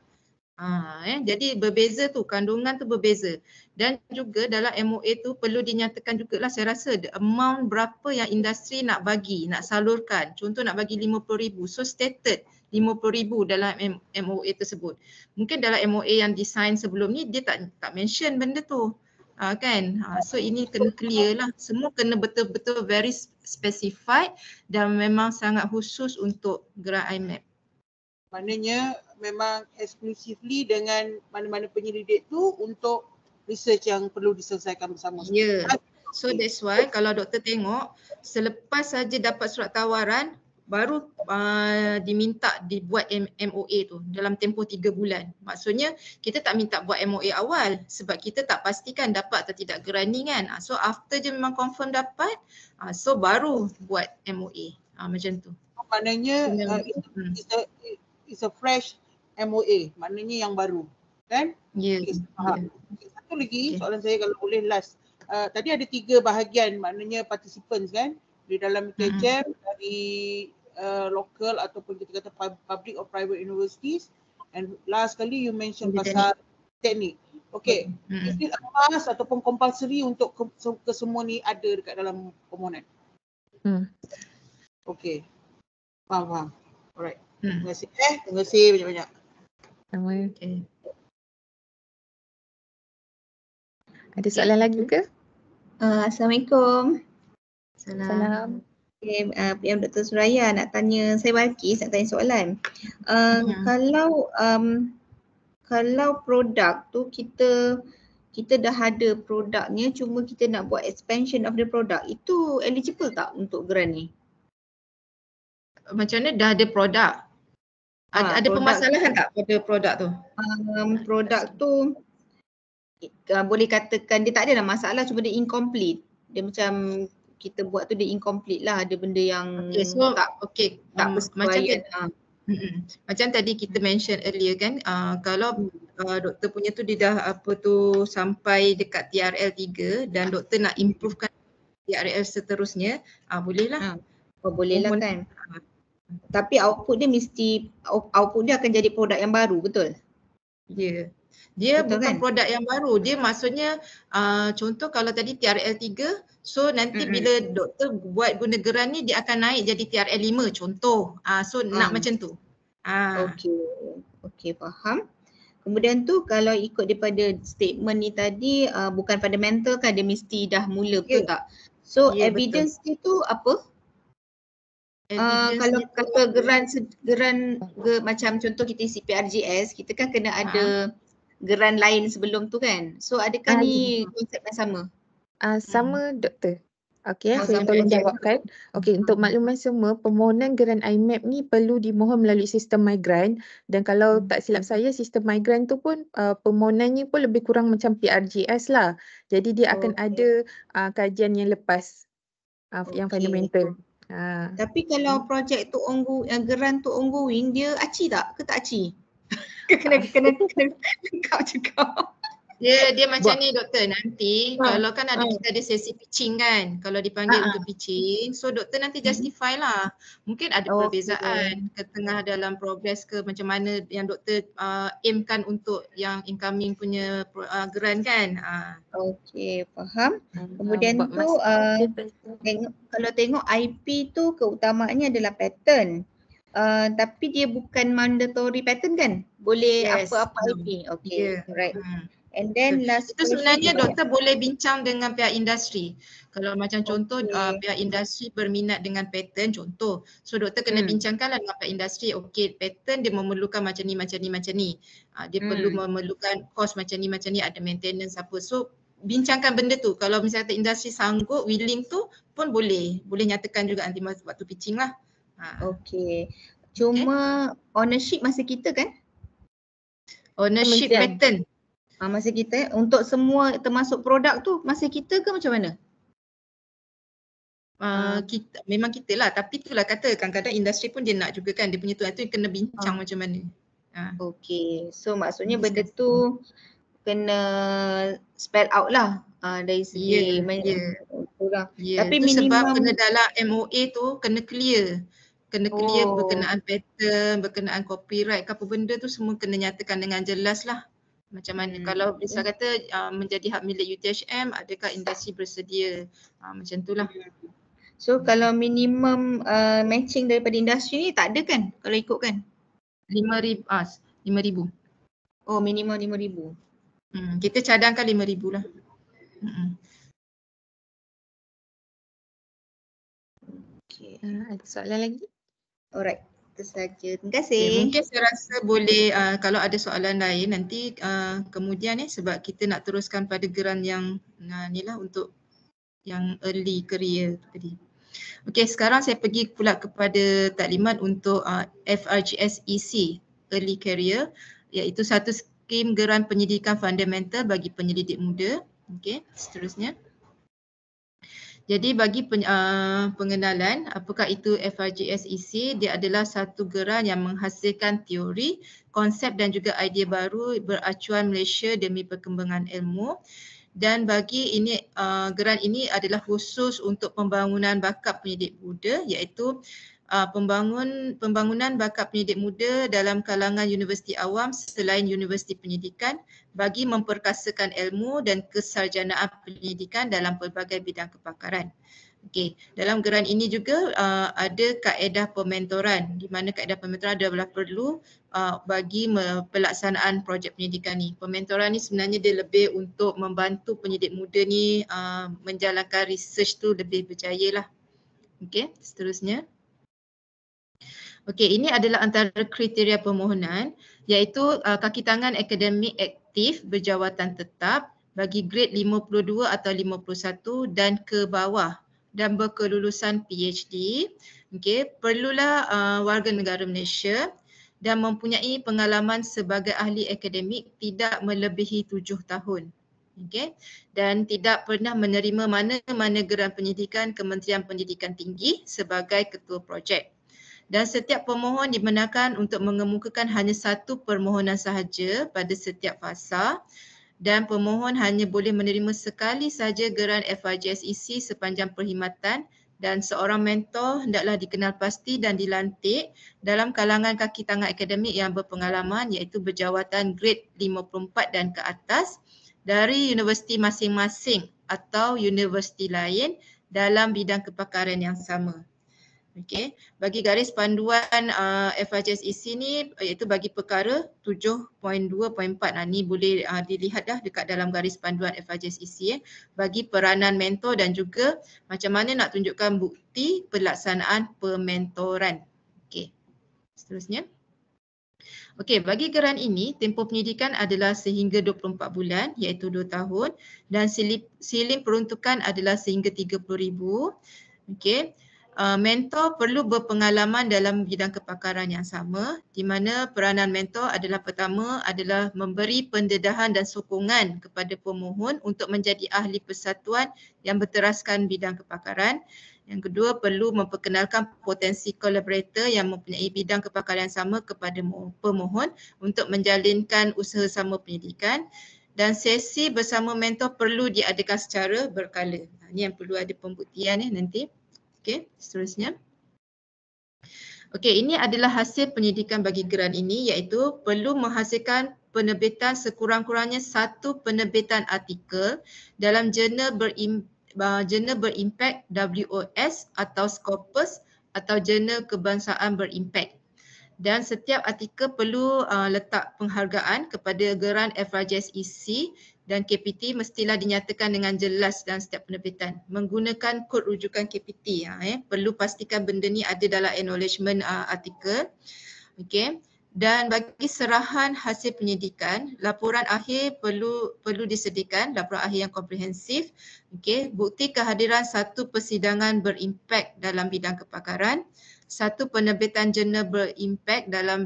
Jadi berbeza tu, kandungan tu berbeza. Dan juga dalam MOA tu perlu dinyatakan jugalah saya rasa amount berapa yang industri nak bagi, nak salurkan. Contoh nak bagi 50,000. So stated 50,000 dalam MOA tersebut. Mungkin dalam MOA yang design sebelum ni dia tak mention benda tu. Kan? So ini kena clear lah. Semua kena betul-betul very specified dan memang sangat khusus untuk geran IMAP. Maknanya memang exclusively dengan mana-mana penyelidik tu untuk research yang perlu diselesaikan bersama. Ya. Yeah. So that's why kalau doktor tengok selepas saja dapat surat tawaran baru diminta dibuat MOA tu dalam tempoh 3 bulan. Maksudnya kita tak minta buat MOA awal sebab kita tak pastikan dapat atau tidak geran ni kan. So after je memang confirm dapat, so baru buat MOA. Macam tu. Maknanya it's a fresh MOA, maknanya yang baru. Kan? Ya. Okay, satu lagi soalan saya kalau boleh last. Tadi ada 3 bahagian maknanya participants kan di dalam UTHM dari local ataupun kita kata public or private universities, and last kali you mention pasal teknik. Okay, is it a must ataupun compulsory untuk kesemua ni ada dekat dalam permohonan? Okay, faham. Alright. Terima kasih terima kasih banyak-banyak. Ada soalan lagi ke? Assalamualaikum. Salam. Okay, PM Dr. Suraya nak tanya, saya Balkis nak tanya soalan. Kalau produk tu kita dah ada produknya, cuma kita nak buat expansion of the product, itu eligible tak untuk grant ni? Macam mana dah ada produk? Ada permasalahan tak pada produk tu? Produk tu boleh katakan dia tak ada masalah, cuma dia incomplete. Dia macam kita buat tu dia incomplete lah, ada benda yang tak macam macam tadi kita mention earlier kan, kalau doktor punya tu dia dah sampai dekat TRL 3 dan doktor nak improvekan TRL seterusnya, boleh lah. Boleh lah kan. Tapi output dia akan jadi produk yang baru, betul? Ya. Dia betul bukan kan? Produk yang baru. Dia maksudnya contoh kalau tadi TRL 3, so nanti bila doktor buat guna geran ni dia akan naik jadi TRL 5 contoh. So nak macam tu. Okey, faham. Kemudian tu kalau ikut daripada statement ni tadi bukan fundamental kan, dia mesti dah mula, betul tak? So evidence dia tu apa? Kalau kata geran macam contoh kita isi PRJS, kita kan kena ada geran lain sebelum tu kan. So adakah ni konsep yang sama? Sama doktor. Okey, saya tolong jawabkan. Okey, untuk makluman semua, permohonan geran IMAP ni perlu dimohon melalui sistem MyGrant, dan kalau tak silap saya, sistem MyGrant tu pun permohonannya pun lebih kurang macam PRJS lah. Jadi dia akan ada kajian yang lepas, yang fundamental. Tapi kalau projek tu geran tu ongoing, dia aci tak? Ke tak aci? kena lengkap juga. Dia macam ni doktor, nanti kalau kan kita ada sesi pitching kan, kalau dipanggil untuk pitching, so doktor nanti justify lah. Mungkin ada perbezaan ke tengah dalam progress ke macam mana yang doktor aimkan untuk yang incoming punya geran kan. Okey, faham. Kemudian tu kalau tengok IP tu keutamaannya adalah pattern. Tapi dia bukan mandatory pattern kan? Boleh apa-apa IP. Okey, right. And then last itu sebenarnya doktor boleh bincang dengan pihak industri. Kalau macam contoh pihak industri berminat dengan pattern contoh. So doktor kena bincangkanlah dengan pihak industri. Okey, pattern dia memerlukan macam ni. Dia perlu memerlukan kos macam ni, ada maintenance apa. So bincangkan benda tu. Kalau misalnya industri sanggup, willing tu pun boleh nyatakan juga nanti waktu pitching lah. Okey. Cuma ownership masa kita kan? Ownership pattern. Masa kita untuk semua termasuk produk tu masa kita ke macam mana? Memang kita lah, tapi itulah kata kadang-kadang industri pun dia nak juga kan, dia punya tu kena bincang macam mana. Okey, so maksudnya benda tu kena spell out lah dari segi tapi itu sebab kena dalam MOA tu kena clear. Berkenaan pattern, berkenaan copyright ke apa benda tu semua kena nyatakan dengan jelas lah. Macam mana kalau bisa kata menjadi hak milik UTHM, adakah industri bersedia, macam tu lah. So kalau minimum matching daripada industri ni tak ada kan kalau ikut kan? 5,000. Oh, minimum 5,000. Kita cadangkan 5,000 lah. Okay. Ada soalan lagi? Alright, itu saja. Terima kasih. Mungkin saya rasa boleh kalau ada soalan lain nanti kemudian sebab kita nak teruskan pada geran yang ni lah untuk yang early career tadi. Okey, sekarang saya pergi pula kepada taklimat untuk FRGS EC Early Career, iaitu satu skim geran pendidikan fundamental bagi penyelidik muda. Okey, seterusnya. Jadi bagi pengenalan, apakah itu FRGS EC? Dia adalah satu geran yang menghasilkan teori, konsep dan juga idea baru beracuan Malaysia demi perkembangan ilmu. Dan bagi ini geran ini adalah khusus untuk pembangunan bakat pendidik muda, iaitu pembangunan bakat pendidik muda dalam kalangan universiti awam selain universiti pendidikan bagi memperkasakan ilmu dan kesarjanaan pendidikan dalam pelbagai bidang kepakaran. Okey, dalam geran ini juga ada kaedah pementoran, di mana kaedah pementoran adalah perlu bagi pelaksanaan projek pendidikan ni. Pementoran ni sebenarnya dia lebih untuk membantu pendidik muda ni menjalankan research tu lebih berjaya lah. Okey, seterusnya. Okey, ini adalah antara kriteria permohonan, iaitu kaki tangan akademik aktif berjawatan tetap bagi grade 52 atau 51 dan ke bawah dan berkelulusan PhD. Okey, perlulah warga negara Malaysia dan mempunyai pengalaman sebagai ahli akademik tidak melebihi 7 tahun. Okey, dan tidak pernah menerima mana-mana geran pendidikan Kementerian Pendidikan Tinggi sebagai ketua projek. Dan setiap pemohon dibenarkan untuk mengemukakan hanya satu permohonan sahaja pada setiap fasa, dan pemohon hanya boleh menerima sekali saja geran FRGS EC sepanjang perkhidmatan, dan seorang mentor hendaklah dikenal pasti dan dilantik dalam kalangan kaki tangan akademik yang berpengalaman, iaitu berjawatan grade 54 dan ke atas dari universiti masing-masing atau universiti lain dalam bidang kepakaran yang sama. Okey, bagi garis panduan FRGS EC ni iaitu bagi perkara 7.2.4. Ni boleh dilihat dah dekat dalam garis panduan FRGS EC bagi peranan mentor dan juga macam mana nak tunjukkan bukti pelaksanaan pementoran. Okey, seterusnya. Okey, bagi geran ini, tempoh penyidikan adalah sehingga 24 bulan iaitu 2 tahun dan siling peruntukan adalah sehingga 30,000. Okey. Mentor perlu berpengalaman dalam bidang kepakaran yang sama di mana peranan mentor adalah pertama adalah memberi pendedahan dan sokongan kepada pemohon untuk menjadi ahli persatuan yang berteraskan bidang kepakaran. Yang kedua, perlu memperkenalkan potensi collaborator yang mempunyai bidang kepakaran yang sama kepada pemohon untuk menjalinkan usaha sama penyidikan. Dan sesi bersama mentor perlu diadakan secara berkala. Ini yang perlu ada pembuktian nanti. Okey, seterusnya. Okey, ini adalah hasil penyidikan bagi geran ini iaitu perlu menghasilkan penerbitan sekurang-kurangnya satu penerbitan artikel dalam jurnal berimpak WOS atau Scopus atau jurnal kebangsaan berimpak. Dan setiap artikel perlu letak penghargaan kepada geran FRJS EC dan KPT mestilah dinyatakan dengan jelas dalam setiap penerbitan menggunakan kod rujukan KPT. Perlu pastikan benda ni ada dalam acknowledgement artikel. Okey. Dan bagi serahan hasil penyidikan, laporan akhir perlu disediakan, laporan akhir yang komprehensif. Okey, bukti kehadiran satu persidangan berimpak dalam bidang kepakaran, satu penerbitan jurnal berimpak dalam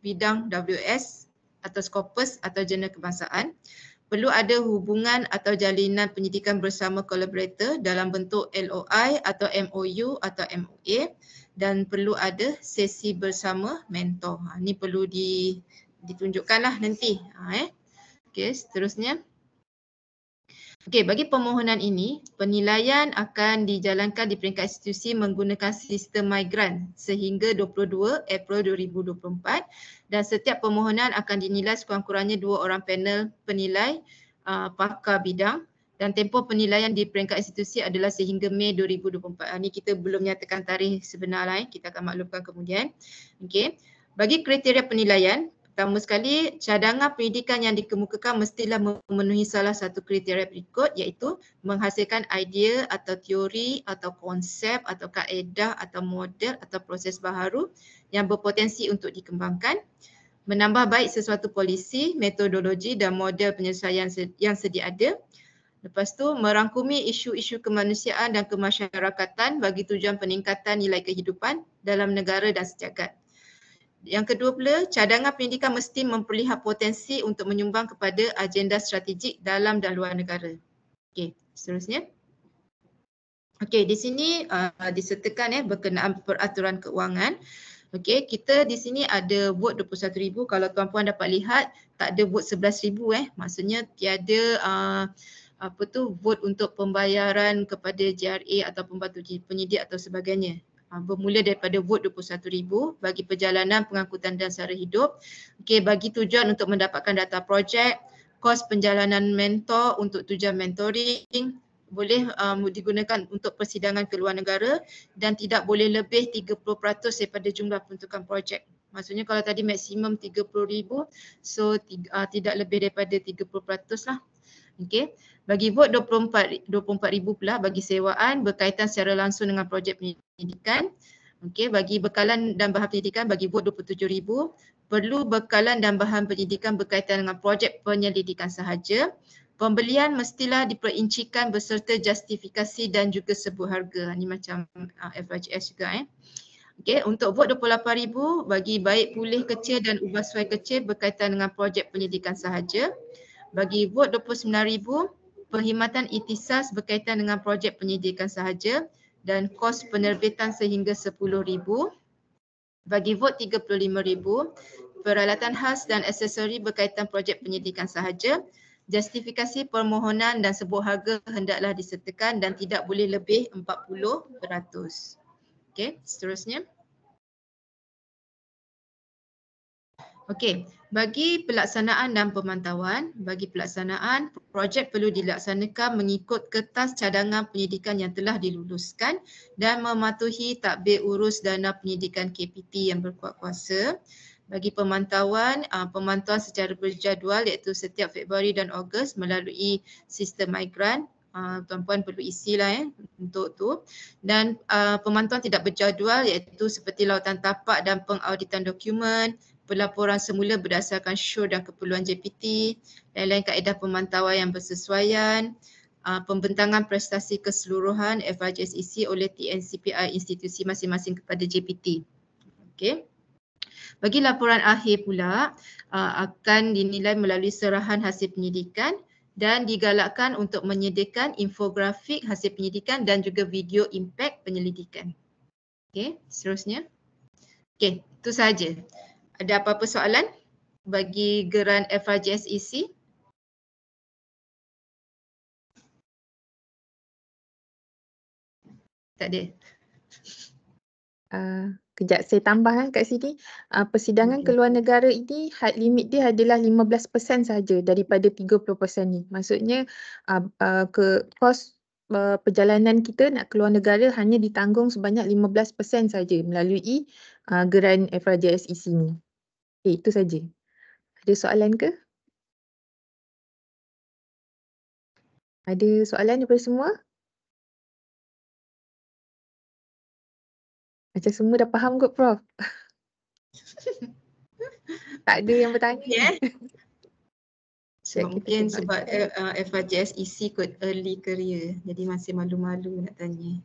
bidang WS atau Scopus atau jurnal kebangsaan. Perlu ada hubungan atau jalinan penyidikan bersama kolaborator dalam bentuk LOI atau MOU atau MOA dan perlu ada sesi bersama mentor. Ini perlu ditunjukkanlah nanti. Okey, seterusnya. Okey, bagi permohonan ini, penilaian akan dijalankan di peringkat institusi menggunakan sistem MyGrant sehingga 22 April 2024 dan setiap permohonan akan dinilai sekurang-kurangnya 2 orang panel penilai pakar bidang dan tempoh penilaian di peringkat institusi adalah sehingga Mei 2024. Ini kita belum nyatakan tarikh sebenar lah, kita akan maklumkan kemudian. Okey, bagi kriteria penilaian, pertama sekali, cadangan pendidikan yang dikemukakan mestilah memenuhi salah satu kriteria berikut iaitu menghasilkan idea atau teori atau konsep atau kaedah atau model atau proses baharu yang berpotensi untuk dikembangkan, menambah baik sesuatu polisi, metodologi dan model penyelesaian yang sedia ada. Lepas tu, merangkumi isu-isu kemanusiaan dan kemasyarakatan bagi tujuan peningkatan nilai kehidupan dalam negara dan sejagat. Yang kedua pula, cadangan pendidikan mesti memperlihat potensi untuk menyumbang kepada agenda strategik dalam dan luar negara. Okey, seterusnya. Okey, di sini disertakan berkenaan peraturan keuangan. Okey, kita di sini ada vote 21,000. Kalau tuan-puan dapat lihat, tak ada vote 11,000 Maksudnya tiada vote untuk pembayaran kepada JRA atau pembantu penyidik atau sebagainya. Bermula daripada vote 21,000 bagi perjalanan pengangkutan dan sara hidup. Okey, bagi tujuan untuk mendapatkan data projek, kos perjalanan mentor untuk tujuan mentoring, boleh digunakan untuk persidangan ke luar negara dan tidak boleh lebih 30% daripada jumlah peruntukan projek. Maksudnya kalau tadi maksimum 30,000, so tidak lebih daripada 30% lah. Okey. Bagi vote 24,000 pula bagi sewaan berkaitan secara langsung dengan projek pendidikan. Okey, bagi bekalan dan bahan pendidikan bagi vote 27,000, perlu bekalan dan bahan pendidikan berkaitan dengan projek penyelidikan sahaja. Pembelian mestilah diperincikan beserta justifikasi dan juga sebut harga. Ini macam FRJS juga Okey, untuk vote 28,000 bagi baik pulih kecil dan ubah suai kecil berkaitan dengan projek pendidikan sahaja. Bagi vote 29,000, perkhidmatan ikhtisas berkaitan dengan projek penyidikan sahaja dan kos penerbitan sehingga 10,000. Bagi vote 35,000, peralatan khas dan aksesori berkaitan projek penyidikan sahaja. Justifikasi permohonan dan sebut harga hendaklah disertakan dan tidak boleh lebih 40%. Okey, seterusnya. Okey, bagi pelaksanaan dan pemantauan, bagi pelaksanaan, projek perlu dilaksanakan mengikut kertas cadangan penyidikan yang telah diluluskan dan mematuhi tadbir urus dana penyidikan KPT yang berkuat kuasa. Bagi pemantauan, pemantauan secara berjadual iaitu setiap Februari dan Ogos melalui sistem MyGrant. Tuan-puan perlu isilah untuk tu. Dan pemantauan tidak berjadual iaitu seperti lautan tapak dan pengauditan dokumen, pelaporan semula berdasarkan syur dan keperluan JPT, lain-lain kaedah pemantauan yang bersesuaian, pembentangan prestasi keseluruhan FRJSEC oleh TNCPI institusi masing-masing kepada JPT. Okey. Bagi laporan akhir pula akan dinilai melalui serahan hasil penyidikan dan digalakkan untuk menyediakan infografik hasil penyidikan dan juga video impact penyelidikan. Okey, seterusnya. Okey, itu sahaja. Ada apa-apa soalan bagi geran FRJSEC? Tak ada. Kejap saya tambah kat sini. Persidangan keluar negara ini had limit dia adalah 15% sahaja daripada 30% ni. Maksudnya kos perjalanan kita nak keluar negara hanya ditanggung sebanyak 15% saja melalui geran FRJSEC ni. Okay, itu saja. Ada soalan ke? Ada soalan daripada semua? Macam semua dah faham kot, Prof. Tak ada yang bertanya. Yeah. Sekejap, kita Mungkin tengok sebab sekejap. FRJSEC kot early career, jadi masih malu-malu nak tanya.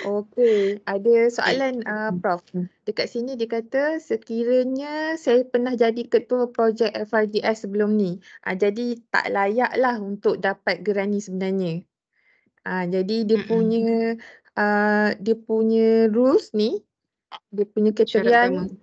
Okey, ada soalan Prof. Dekat sini dia kata sekiranya saya pernah jadi ketua projek FRDS sebelum ni, jadi tak layaklah untuk dapat geran ni sebenarnya. Jadi dia punya rules ni, dia punya kriteria ni,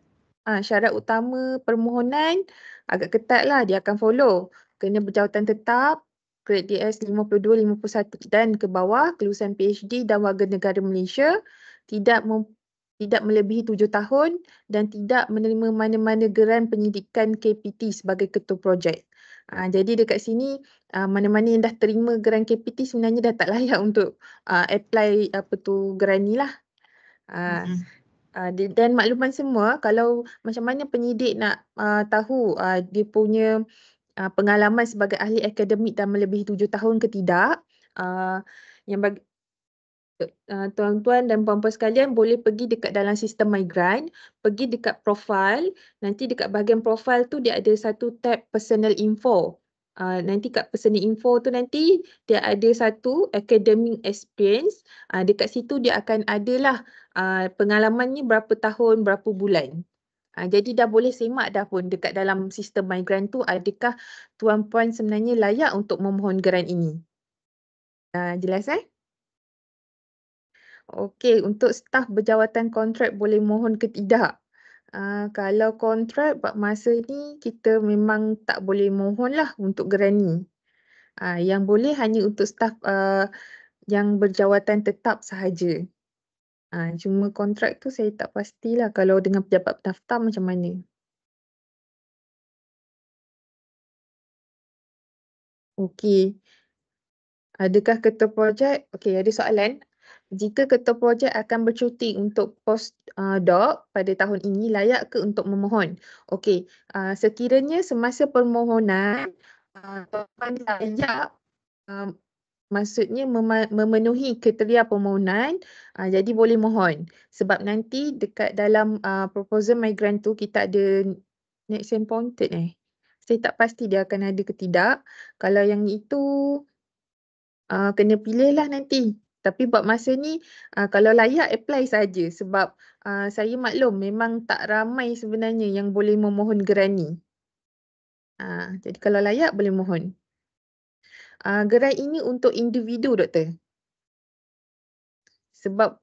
syarat utama permohonan agak ketat lah, dia akan follow. Kena berjawatan tetap, grade DS 52, 51 dan ke bawah, kelulusan PhD dan warga negara Malaysia, tidak melebihi 7 tahun dan tidak menerima mana-mana geran penyidikan KPT sebagai ketua projek. Jadi dekat sini mana-mana yang dah terima geran KPT sebenarnya dah tak layak untuk apply geran ni lah. Dan makluman semua, kalau macam mana penyidik nak tahu dia punya pengalaman sebagai ahli akademik dah melebihi 7 tahun ke tidak, yang bagi tuan-tuan dan puan-puan sekalian boleh pergi dekat dalam sistem Migrant, pergi dekat profile, nanti dekat bahagian profile tu dia ada satu tab personal info. Nanti kat personal info tu nanti dia ada satu academic experience, dekat situ dia akan adalah pengalamannya berapa tahun, berapa bulan. Jadi dah boleh semak dah pun dekat dalam sistem Migrant tu adakah tuan-puan sebenarnya layak untuk memohon geran ini. Jelas Okey, untuk staf berjawatan kontrak boleh mohon ke tidak? Kalau kontrak buat masa ni kita memang tak boleh mohon lah untuk geran ni. Yang boleh hanya untuk staf yang berjawatan tetap sahaja. Cuma kontrak tu saya tak pastilah kalau dengan pejabat pendaftar macam mana. Okey. Adakah ketua projek? Okey, ada soalan. Jika ketua projek akan bercuti untuk postdoc pada tahun ini, layak ke untuk memohon? Okey, sekiranya semasa permohonan tuan layak, maksudnya memenuhi kriteria permohonan, jadi boleh mohon. Sebab nanti dekat dalam proposal migrant tu kita ada next appointed Saya tak pasti dia akan ada ke tidak. Kalau yang itu kena pilih lah nanti. Tapi buat masa ni kalau layak apply saja sebab saya maklum memang tak ramai sebenarnya yang boleh memohon geran ni. Jadi kalau layak boleh mohon. Geran ini untuk individu, Doktor. Sebab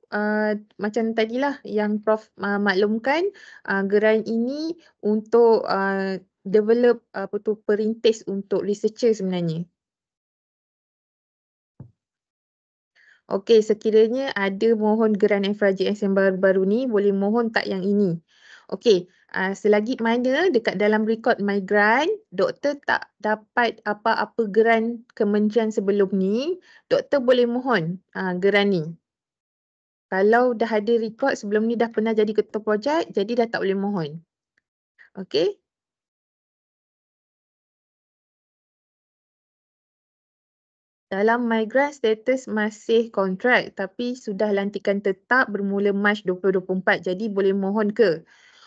macam tadilah yang Prof maklumkan, geran ini untuk develop perintis untuk researcher sebenarnya. Okey, sekiranya ada mohon geran FRJS yang baru-baru ni, boleh mohon tak yang ini? Okey, selagi mana dekat dalam rekod migrant, doktor tak dapat apa-apa geran kementerian sebelum ni, doktor boleh mohon geran ni. Kalau dah ada rekod sebelum ni dah pernah jadi ketua projek, jadi dah tak boleh mohon. Okey? Dalam migrant status masih kontrak tapi sudah lantikan tetap bermula Mac 2024. Jadi boleh mohon ke?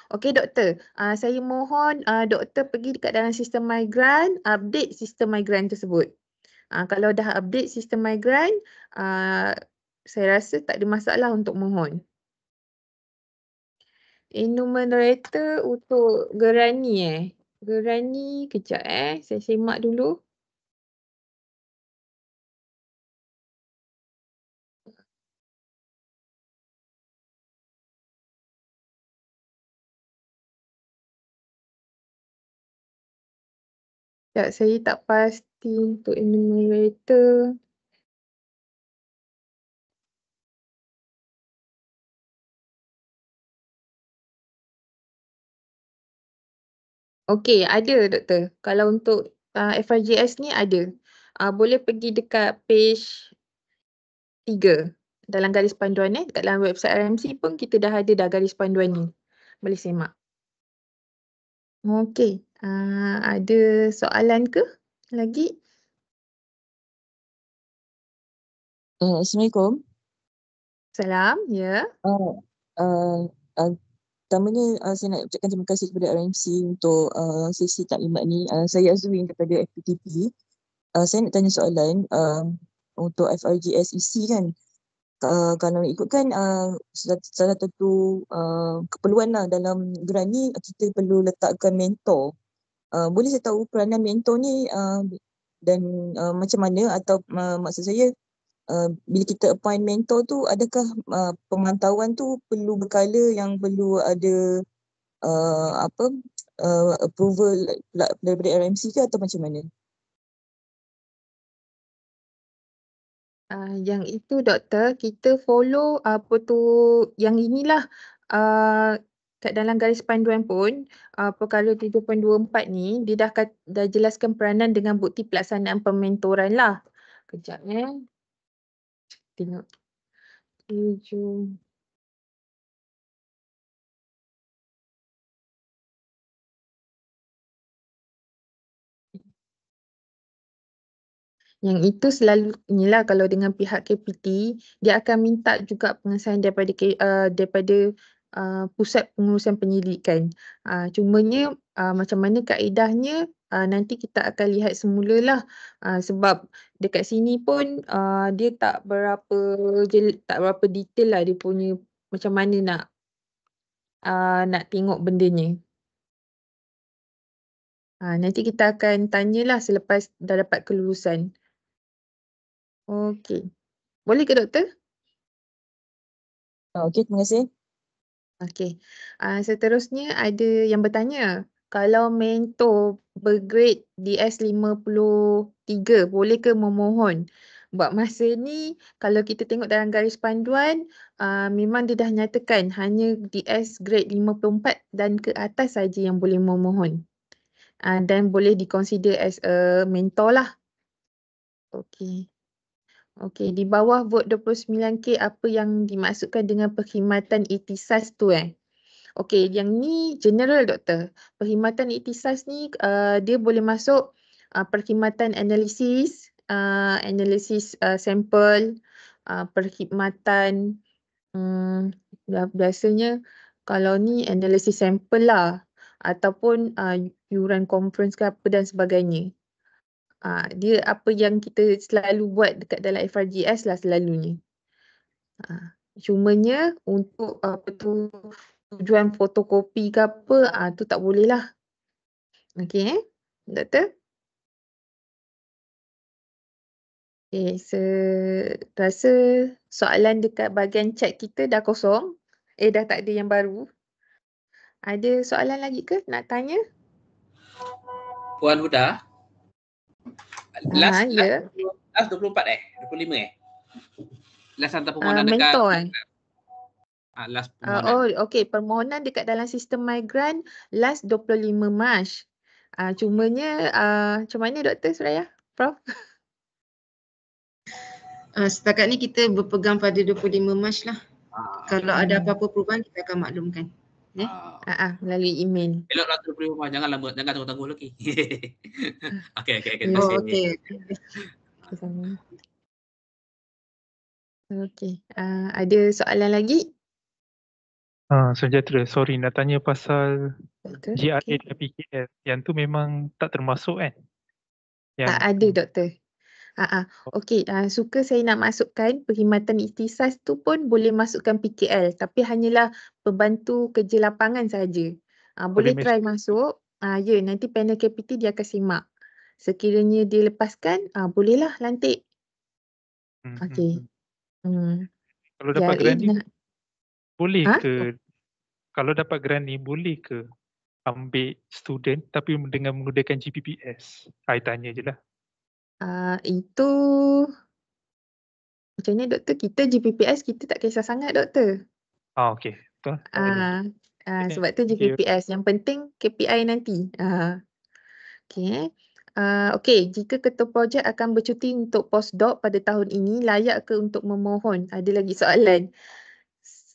Okey doktor, saya mohon doktor pergi dekat dalam sistem migrant, update sistem migrant tersebut. Kalau dah update sistem migrant, saya rasa tak ada masalah untuk mohon. Enumerator untuk Gerani Gerani kejap saya semak dulu. Sekejap, saya tak pasti untuk enumerator. Okey, ada doktor. Kalau untuk FRGS ni ada. Boleh pergi dekat page 3 dalam garis panduan dekat dalam website RMC pun kita dah ada garis panduan ni. Boleh semak. Okey, ada soalan ke lagi? Assalamualaikum. Salam, ya. Uh, uh, uh, Pertamanya saya nak ucapkan terima kasih kepada RMC untuk sesi taklimat ni. Saya Azwin daripada FPTP. Saya nak tanya soalan untuk FRGS isi kan. Kalau ikutkan salah satu keperluan lah dalam geran ni, kita perlu letakkan mentor. Boleh saya tahu peranan mentor ni dan macam mana, atau maksud saya bila kita appoint mentor tu, adakah pemantauan tu perlu berkala yang perlu ada approval daripada RMC ke, atau macam mana? Yang itu doktor, kita follow yang inilah kat dalam garis panduan pun perkara 7.24 ni dia dah jelaskan peranan dengan bukti pelaksanaan pementoran lah. Kejap tengok 7. Yang itu selalu inilah, kalau dengan pihak KPT dia akan minta juga pengesahan daripada pusat pengurusan penyidikan. Cumanya macam mana kaedahnya nanti kita akan lihat semulalah, sebab dekat sini pun dia tak berapa detail lah dia punya macam mana nak tengok bendanya. Nanti kita akan tanyalah selepas dah dapat kelulusan. Okey. Boleh ke doktor? Okey, terima kasih. Okey. Seterusnya ada yang bertanya, kalau mentor bergrade DS53 boleh ke memohon? Buat masa ni kalau kita tengok dalam garis panduan memang dia dah nyatakan hanya DS grade 54 dan ke atas saja yang boleh memohon. Dan boleh diconsider as a mentor lah. Okey. Okey, di bawah vote 29K apa yang dimaksudkan dengan perkhidmatan ikhtisas tu Okey, yang ni general doktor. Perkhidmatan ikhtisas ni dia boleh masuk perkhidmatan analisis, sampel, perkhidmatan biasanya kalau ni analisis sampel lah, ataupun yuran conference ke apa dan sebagainya. Dia apa yang kita selalu buat dekat dalam FRGS lah selalunya. Cumanya untuk tujuan fotokopi ke apa, tu tak boleh lah. Okey doktor? Okey, saya rasa soalan dekat bahagian chat kita dah kosong. Dah tak ada yang baru. Ada soalan lagi ke nak tanya? Puan Huda. Last 24 25 last hantar permohonan mentor dekat last permohonan. Okey, permohonan dekat dalam sistem migrant last 25 Mac. Cumanya macam mana Dr. Suraya? Prof? Setakat ni kita berpegang pada 25 Mac lah. Kalau ada apa-apa perubahan kita akan maklumkan. Melalui email. Eloklah 25 Mac, jangan tunggu-tunggu lagi. Okey, terima kasih. Okey, ada soalan lagi? Sejahtera. Sorry nak tanya pasal Doktor, GRA okey. dan PKL. Yang tu memang tak termasuk kan? Yang Tak ada doktor. Okey, suka saya nak masukkan perkhidmatan ikhtisas tu pun boleh masukkan PKL tapi hanyalah pembantu kerja lapangan saja. boleh Boleh try masuk. Ya, nanti panel KPT dia akan simak. Sekiranya dia lepaskan, bolehlah lantik. Okey. Kalau Ya, dapat grant ni boleh Ha? ke? Kalau dapat grant ni boleh ke ambil student tapi dengan menggunakan GPPS? I tanya je lah. Itu macam ni doktor, kita GPPS kita tak kisah sangat doktor. Okey. Betul. Sebab tu Thank you. GPPS. Yang penting KPI nanti. Okey. Okey, jika ketua projek akan bercuti untuk postdoc pada tahun ini, layak ke untuk memohon? Ada lagi soalan.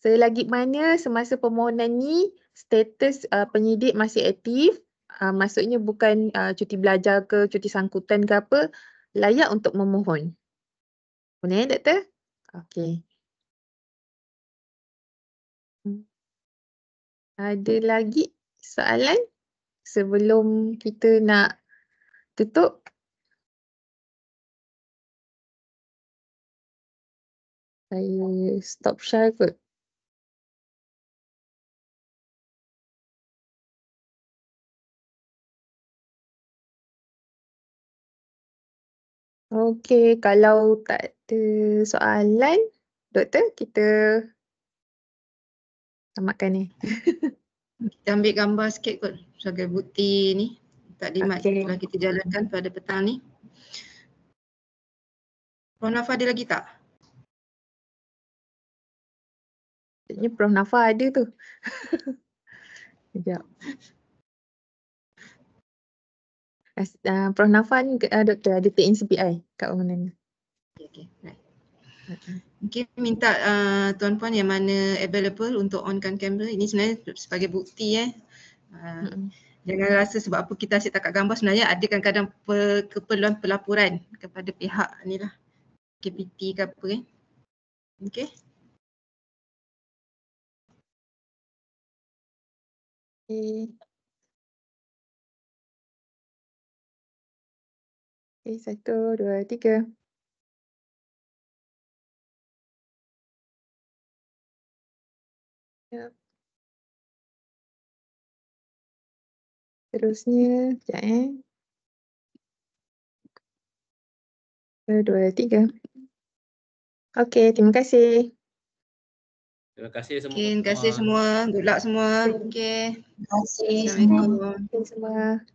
Selagi mana semasa permohonan ni status penyidik masih aktif, maksudnya bukan cuti belajar ke, cuti sangkutan ke apa, layak untuk memohon. Boleh doktor? Okey. Ada lagi soalan sebelum kita nak tutup? Saya stop share kot. Okey, kalau tak ada soalan, doktor, kita tamatkan ni. Kita ambil gambar sikit kot sebagai bukti ni taklimat Okey. telah kita jalankan pada petang ni. Prof Nafa ada lagi tak? Maksudnya Prof Nafa ada tu. Sekejap. Prof Nafa ni doktor ada TNCPI kat mana ni? Okey. Right. Mungkin minta tuan-puan yang mana available untuk onkan kamera. Ini sebenarnya sebagai bukti Jangan rasa sebab apa kita asyik takat gambar, sebenarnya ada kadang-kadang keperluan pelaporan kepada pihak ni lah, KPT ke apa kan. Okey. Okey, 1, 2, 3. Ya. Terusnya, sekejap 1, 2, 3. Okey, terima kasih. Terima kasih semua. Terima kasih semua. Good luck semua. Okey. Terima kasih Assalamualaikum. Terima kasih semua.